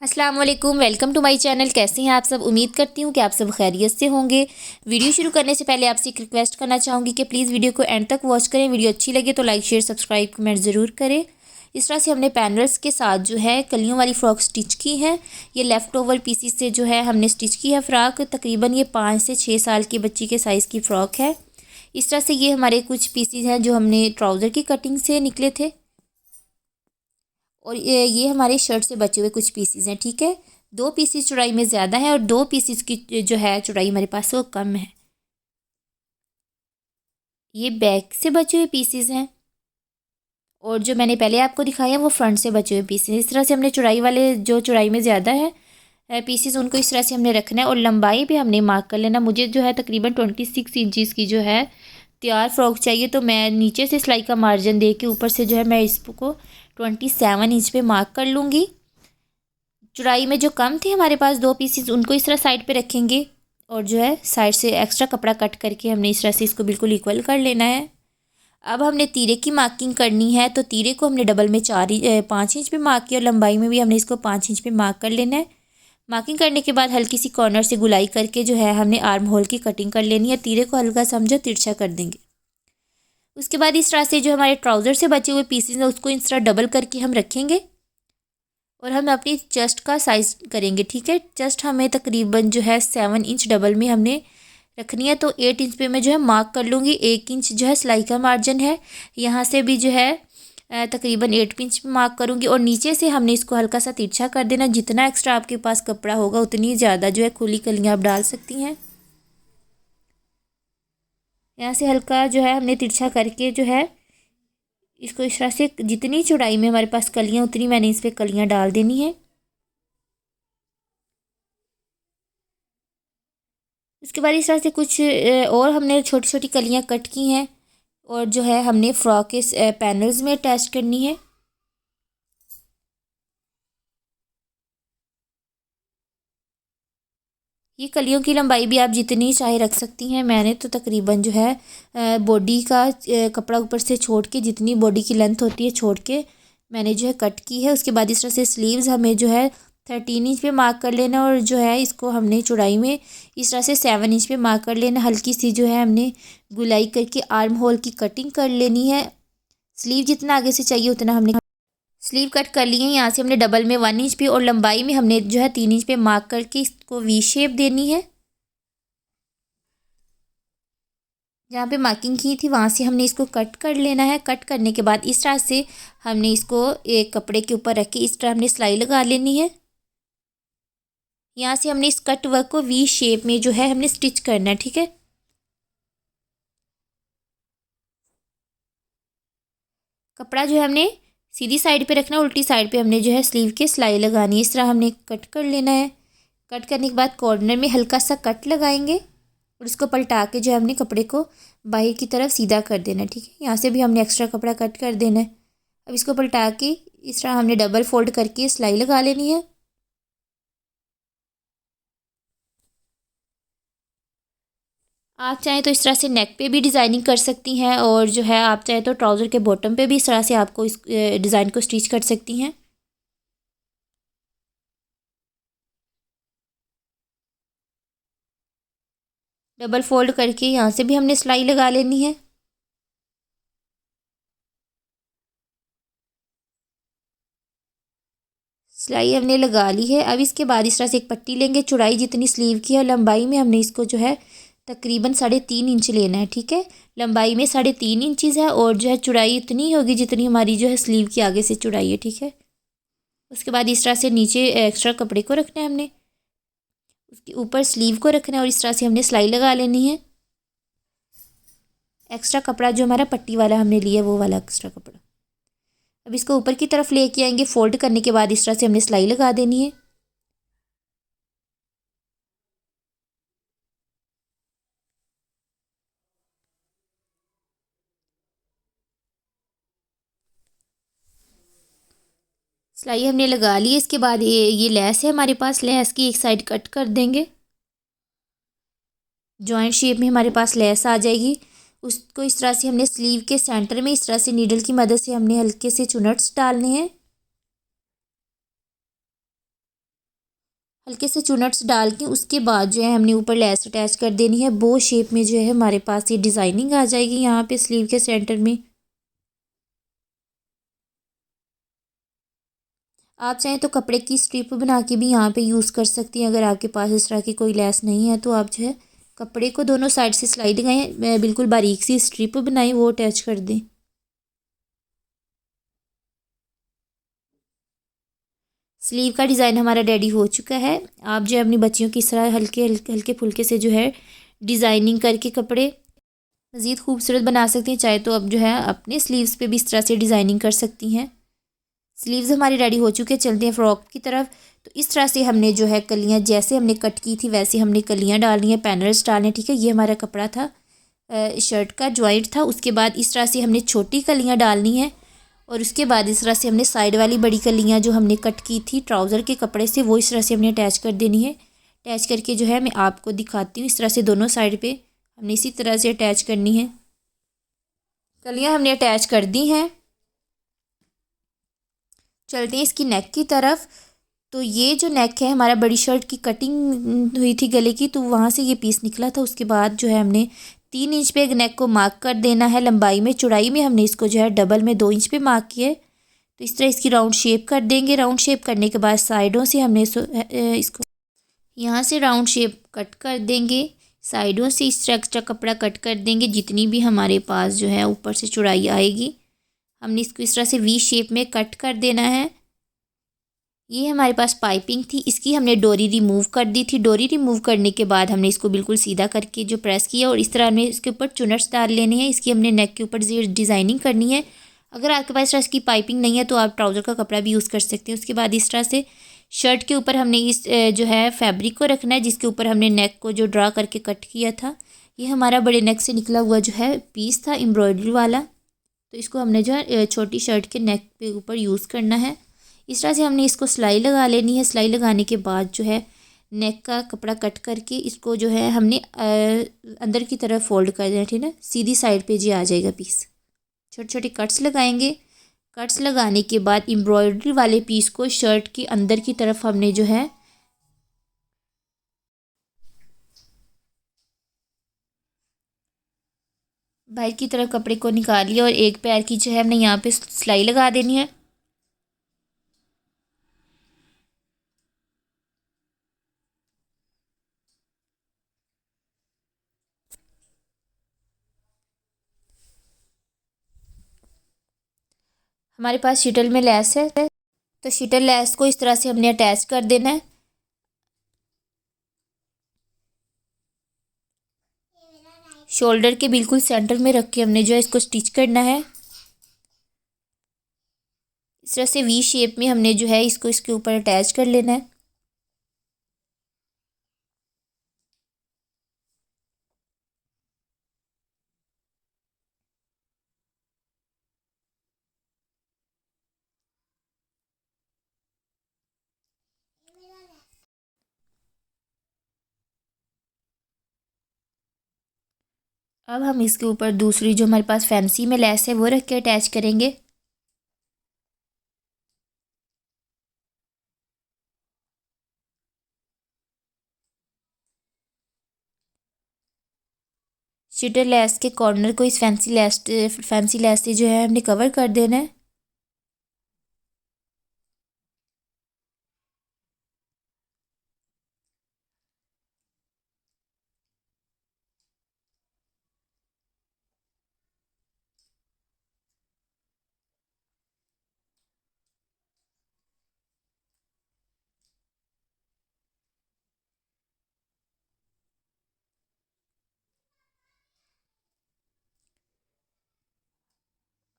अस्सलाम वालेकुम, welcome to my channel. कैसे हैं आप सब? उम्मीद करती हूँ कि आप सब खैरियत से होंगे। वीडियो शुरू करने से पहले आपसे एक रिक्वेस्ट करना चाहूँगी कि प्लीज़ वीडियो को एंड तक वॉच करें। वीडियो अच्छी लगे तो लाइक शेयर सब्सक्राइब कमेंट ज़रूर करें। इस तरह से हमने पैनल्स के साथ जो है कलियों वाली फ़्रॉक स्टिच की है। ये लेफ़्ट ओवर पीसीस से जो है हमने स्टिच की है फ़्रॉक। तकरीबन ये 5 से 6 साल की बच्ची के साइज़ की फ़्रॉक है। इस तरह से ये हमारे कुछ पीसीज हैं जो हमने ट्राउज़र की कटिंग से निकले थे, और ये हमारे शर्ट से बचे हुए कुछ पीसीज हैं। ठीक है, 2 पीसीज चौड़ाई में ज़्यादा है और 2 पीसीज की जो है चौड़ाई हमारे पास वो कम है। ये बैक से बचे हुए पीसीज हैं, और जो मैंने पहले आपको दिखाया वो फ्रंट से बचे हुए पीसीज। इस तरह से हमने चौड़ाई वाले जो चौड़ाई में ज़्यादा है पीसीज, उनको इस तरह से हमने रखना है, और लंबाई भी हमने मार्क कर लेना। मुझे जो है तकरीबन 26 इंचज़ की जो है तैयार फ्रॉक चाहिए, तो मैं नीचे से सिलाई का मार्जिन दे के ऊपर से जो है मैं इसको 27 इंच पे मार्क कर लूँगी। चौड़ाई में जो कम थे हमारे पास 2 पीसेस, उनको इस तरह साइड पे रखेंगे, और जो है साइड से एक्स्ट्रा कपड़ा कट करके हमने इस तरह से इसको बिल्कुल इक्वल कर लेना है। अब हमने तीरे की मार्किंग करनी है, तो तीरे को हमने डबल में 5 इंच पे मार्क किया, और लंबाई में भी हमने इसको 5 इंच पे मार्क कर लेना है। मार्किंग करने के बाद हल्की सी कॉर्नर से गुलाई करके जो है हमने आर्म होल की कटिंग कर लेनी है। तीरे को हल्का समझो तिरछा कर देंगे। उसके बाद इस तरह से जो हमारे ट्राउज़र से बचे हुए पीसेज हैं उसको इस तरह डबल करके हम रखेंगे, और हम अपनी चेस्ट का साइज़ करेंगे। ठीक है, चेस्ट हमें तकरीबन जो है 7 इंच डबल में हमने रखनी है, तो 8 इंच पे मैं जो है मार्क कर लूँगी। 1 इंच जो है सिलाई का मार्जिन है, यहाँ से भी जो है तकरीबन 8 इंच पे मार्क करूँगी, और नीचे से हमने इसको हल्का सा तिरछा कर देना। जितना एक्स्ट्रा आपके पास कपड़ा होगा उतनी ज़्यादा जो है खुली कलियाँ आप डाल सकती हैं। यहाँ से हल्का जो है हमने तिरछा करके जो है इसको इस तरह से जितनी चौड़ाई में हमारे पास कलियाँ उतनी मैंने इस पर कलियाँ डाल देनी है। उसके बाद इस तरह से कुछ और हमने छोटी छोटी कलियाँ कट की हैं, और जो है हमने फ्रॉक के पैनल्स में अटैच करनी है। ये कलियों की लंबाई भी आप जितनी चाहे रख सकती हैं। मैंने तो तकरीबन जो है बॉडी का कपड़ा ऊपर से छोड़ के, जितनी बॉडी की लेंथ होती है छोड़ के मैंने जो है कट की है। उसके बाद इस तरह से स्लीव्स हमें जो है 13 इंच पे मार्क कर लेना, और जो है इसको हमने चौड़ाई में इस तरह से 7 इंच पे मार्क कर लेना। हल्की सी जो है हमने गुलाई करके आर्म होल की कटिंग कर लेनी है। स्लीव जितना आगे से चाहिए उतना हमने स्लीव कट कर लिए हैं। यहाँ से हमने डबल में 1 इंच पे, और लंबाई में हमने जो है 3 इंच पे मार्क करके इसको वी शेप देनी है। जहाँ पे मार्किंग की थी वहाँ से हमने इसको कट कर लेना है। कट करने के बाद इस तरह से हमने इसको एक कपड़े के ऊपर रख के इस तरह हमने सिलाई लगा लेनी है। यहाँ से हमने इस कट वर्क को वी शेप में जो है हमने स्टिच करना है। ठीक है, कपड़ा जो है हमने सीधी साइड पे रखना है, उल्टी साइड पे हमने जो है स्लीव के सिलाई लगानी है। इस तरह हमने कट कर लेना है। कट करने के बाद कॉर्नर में हल्का सा कट लगाएंगे, और इसको पलटा के जो है हमने कपड़े को बाहर की तरफ सीधा कर देना है। ठीक है, यहाँ से भी हमने एक्स्ट्रा कपड़ा कट कर देना है। अब इसको पलटा के इस तरह हमने डबल फोल्ड करके सिलाई लगा लेनी है। आप चाहें तो इस तरह से नेक पे भी डिज़ाइनिंग कर सकती हैं, और जो है आप चाहें तो ट्राउज़र के बॉटम पे भी इस तरह से आपको इस डिज़ाइन को स्टिच कर सकती हैं। डबल फोल्ड करके यहाँ से भी हमने सिलाई लगा लेनी है। सिलाई हमने लगा ली है। अब इसके बाद इस तरह से एक पट्टी लेंगे। चौड़ाई जितनी स्लीव की है, लंबाई में हमने इसको जो है तकरीबन 3.5 इंच लेना है। ठीक है, लंबाई में 3.5 इंचज़ है, और जो है चौड़ाई इतनी होगी जितनी हमारी जो है स्लीव की आगे से चौड़ाई है। ठीक है, उसके बाद इस तरह से नीचे एक्स्ट्रा कपड़े को रखना है हमने, उसके ऊपर स्लीव को रखना है, और इस तरह से हमने सिलाई लगा लेनी है। एक्स्ट्रा कपड़ा जो हमारा पट्टी वाला हमने लिया वो वाला एक्स्ट्रा कपड़ा, अब इसको ऊपर की तरफ लेके आएंगे। फोल्ड करने के बाद इस तरह से हमने सिलाई लगा देनी है। सिलाई हमने लगा ली है। इसके बाद ये लेस है हमारे पास, लेस की एक साइड कट कर देंगे। जॉइंट शेप में हमारे पास लेस आ जाएगी। उसको इस तरह से हमने स्लीव के सेंटर में इस तरह से नीडल की मदद से हमने हल्के से चुनट्स डालने हैं। हल्के से चुनट्स डाल के उसके बाद जो है हमने ऊपर लेस अटैच कर देनी है। बो शेप में जो है हमारे पास ये डिज़ाइनिंग आ जाएगी यहाँ पे स्लीव के सेंटर में। आप चाहें तो कपड़े की स्ट्रिप बना के भी यहाँ पे यूज़ कर सकती हैं। अगर आपके पास इस तरह की कोई लेस नहीं है तो आप जो है कपड़े को दोनों साइड से सिलाई लगाएं, बिल्कुल बारीक सी स्ट्रिप बनाएं, वो अटैच कर दें। स्लीव का डिज़ाइन हमारा रेडी हो चुका है। आप जो है अपनी बच्चियों की इस तरह हल्के हल्के हल्के फुल्के से जो है डिज़ाइनिंग करके कपड़े मज़ीद खूबसूरत बना सकती हैं। चाहे तो अब जो है अपने स्लीव्स पे भी इस तरह से डिज़ाइनिंग कर सकती हैं। स्लीव्स हमारी रेडी हो चुके हैं, चलते हैं फ्रॉक की तरफ। तो इस तरह से हमने जो है कलियां जैसे हमने कट की थी वैसे हमने कलियां डालनी है, पैनल्स डालने हैं, ठीक है। ये हमारा कपड़ा था, शर्ट का जॉइंट था। उसके बाद इस तरह से हमने छोटी कलियां डालनी है और उसके बाद इस तरह से हमने साइड वाली बड़ी कलियां जो हमने कट की थी ट्राउज़र के कपड़े से वो इस तरह से हमने अटैच कर देनी है। अटैच करके जो है मैं आपको दिखाती हूँ, इस तरह से दोनों साइड पे हमने इसी तरह से अटैच करनी है। कलियां हमने अटैच कर दी हैं। चलते हैं इसकी नेक की तरफ। तो ये जो नेक है हमारा बड़ी शर्ट की कटिंग हुई थी गले की, तो वहाँ से ये पीस निकला था। उसके बाद जो है हमने 3 इंच पे नेक को मार्क कर देना है। लंबाई में चौड़ाई में हमने इसको जो है डबल में 2 इंच पे मार्क किया है। तो इस तरह इसकी राउंड शेप कर देंगे। राउंड शेप करने के बाद साइडों से हमने इसको यहाँ से राउंड शेप कट कर देंगे। साइडों से इस तरह एक्स्ट्रा कपड़ा कट कर देंगे, जितनी भी हमारे पास जो है ऊपर से चौड़ाई आएगी हमने इसको इस तरह से वी शेप में कट कर देना है। ये हमारे पास पाइपिंग थी, इसकी हमने डोरी रिमूव कर दी थी। डोरी रिमूव करने के बाद हमने इसको बिल्कुल सीधा करके जो प्रेस किया और इस तरह हमने इसके ऊपर चुनट्स डाल लेने हैं। इसकी हमने नेक के ऊपर डिज़ाइनिंग करनी है। अगर आपके पास इस तरह की पाइपिंग नहीं है तो आप ट्राउज़र का कपड़ा भी यूज़ कर सकते हैं। उसके बाद इस तरह से शर्ट के ऊपर हमने इस जो है फैब्रिक को रखना है, जिसके ऊपर हमने नेक को जो ड्रा करके कट किया था। ये हमारा बड़े नेक से निकला हुआ जो है पीस था एम्ब्रॉयडरी वाला। तो इसको हमने जो है छोटी शर्ट के नेक के ऊपर यूज़ करना है। इस तरह से हमने इसको सिलाई लगा लेनी है। सिलाई लगाने के बाद जो है नेक का कपड़ा कट करके इसको जो है हमने अंदर की तरफ फोल्ड कर देना, ठीक है। सीधी साइड पे जी आ जाएगा पीस। छोटे छोटे कट्स लगाएंगे। कट्स लगाने के बाद एम्ब्रॉयडरी वाले पीस को शर्ट के अंदर की तरफ हमने जो है बाहर की तरफ कपड़े को निकाल लिया और एक पैर की जो है हमने यहाँ पे सिलाई लगा देनी है। हमारे पास शिटल में लेस है, तो शिटल लेस को इस तरह से हमने अटैच कर देना है। शोल्डर के बिल्कुल सेंटर में रख के हमने जो है इसको स्टिच करना है। इस तरह से वी शेप में हमने जो है इसको इसके ऊपर अटैच कर लेना है। अब हम इसके ऊपर दूसरी जो हमारे पास फैंसी में लेस है वो रख के अटैच करेंगे। शिटर लेस के कॉर्नर को इस फैंसी लेस से जो है हमने कवर कर देना है।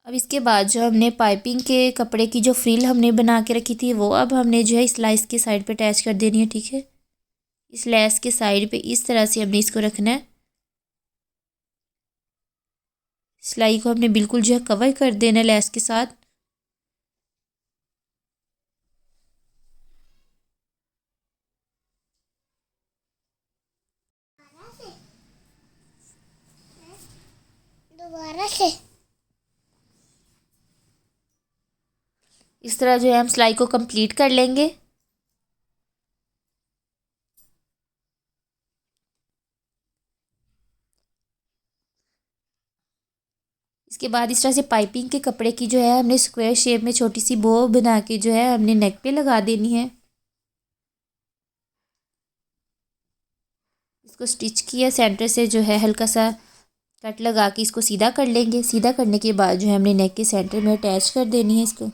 अब इसके बाद जो हमने पाइपिंग के कपड़े की जो फ्रिल हमने बना के रखी थी वो अब हमने जो है इस लेस के साइड पे अटैच कर देनी है, ठीक है। इस लेस के साइड पे इस तरह से हमने इसको रखना है। सिलाई को हमने बिल्कुल जो है कवर कर देना है लेस के साथ। दोबारा से इस तरह जो है हम सिलाई को कंप्लीट कर लेंगे। इसके बाद इस तरह से पाइपिंग के कपड़े की जो है हमने स्क्वायर शेप में छोटी सी बो बना के जो है हमने नेक पे लगा देनी है। इसको स्टिच किया, सेंटर से जो है हल्का सा कट लगा के इसको सीधा कर लेंगे। सीधा करने के बाद जो है हमने नेक के सेंटर में अटैच कर देनी है इसको।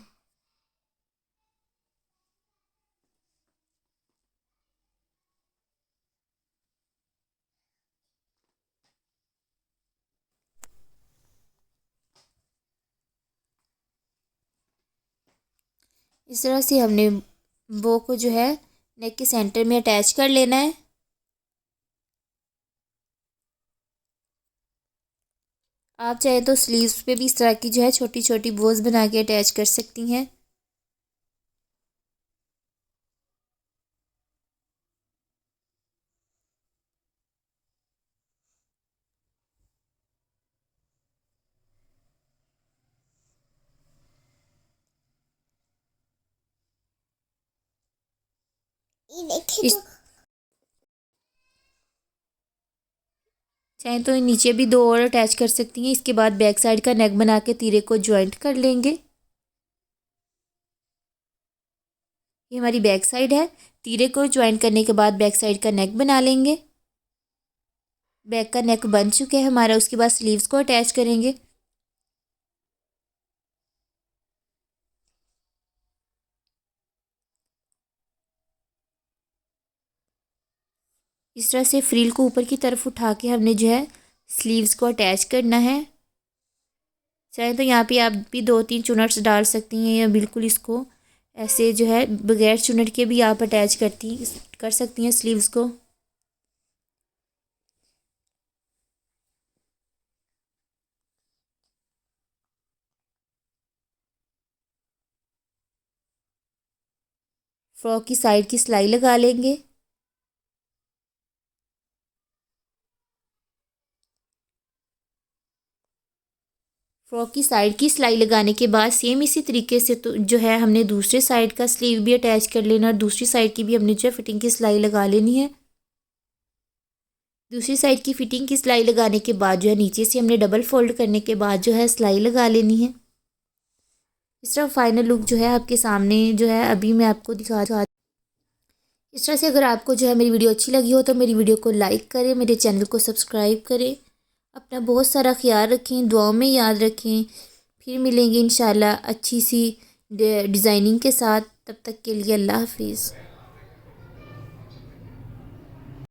इस तरह से हमने बो को जो है नेक के सेंटर में अटैच कर लेना है। आप चाहे तो स्लीव्स पे भी इस तरह की जो है छोटी छोटी बोज बना के अटैच कर सकती हैं। इस चाहे तो नीचे भी दो और अटैच कर सकती हैं। इसके बाद बैक साइड का नेक बना के तीरे को ज्वाइंट कर लेंगे। ये हमारी बैक साइड है। तीरे को ज्वाइंट करने के बाद बैक साइड का नेक बना लेंगे। बैक का नेक बन चुका है हमारा। उसके बाद स्लीव्स को अटैच करेंगे। इस तरह से फ्रिल को ऊपर की तरफ उठा के हमने जो है स्लीव्स को अटैच करना है। चाहे तो यहाँ पे आप भी 2-3 चुनट्स डाल सकती हैं या बिल्कुल इसको ऐसे जो है बगैर चुनट के भी आप अटैच कर सकती हैं स्लीव्स को। फ्रॉक की साइड की सिलाई लगा लेंगे। फ्रॉक की साइड की सिलाई लगाने के बाद सेम इसी तरीके से तो जो है हमने दूसरे साइड का स्लीव भी अटैच कर लेना और दूसरी साइड की भी हमने जो है फिटिंग की सिलाई लगा लेनी है। दूसरी साइड की फिटिंग की सिलाई लगाने के बाद जो है नीचे से हमने डबल फोल्ड करने के बाद जो है सिलाई लगा लेनी है। इस तरह फाइनल लुक जो है आपके सामने जो है अभी मैं आपको दिखा। इस तरह से अगर आपको जो है मेरी वीडियो अच्छी लगी हो तो मेरी वीडियो को लाइक करें, मेरे चैनल को सब्सक्राइब करें। अपना बहुत सारा ख्याल रखें, दुआओं में याद रखें। फिर मिलेंगे इंशाल्लाह अच्छी सी डिज़ाइनिंग के साथ। तब तक के लिए अल्लाह हाफिज़।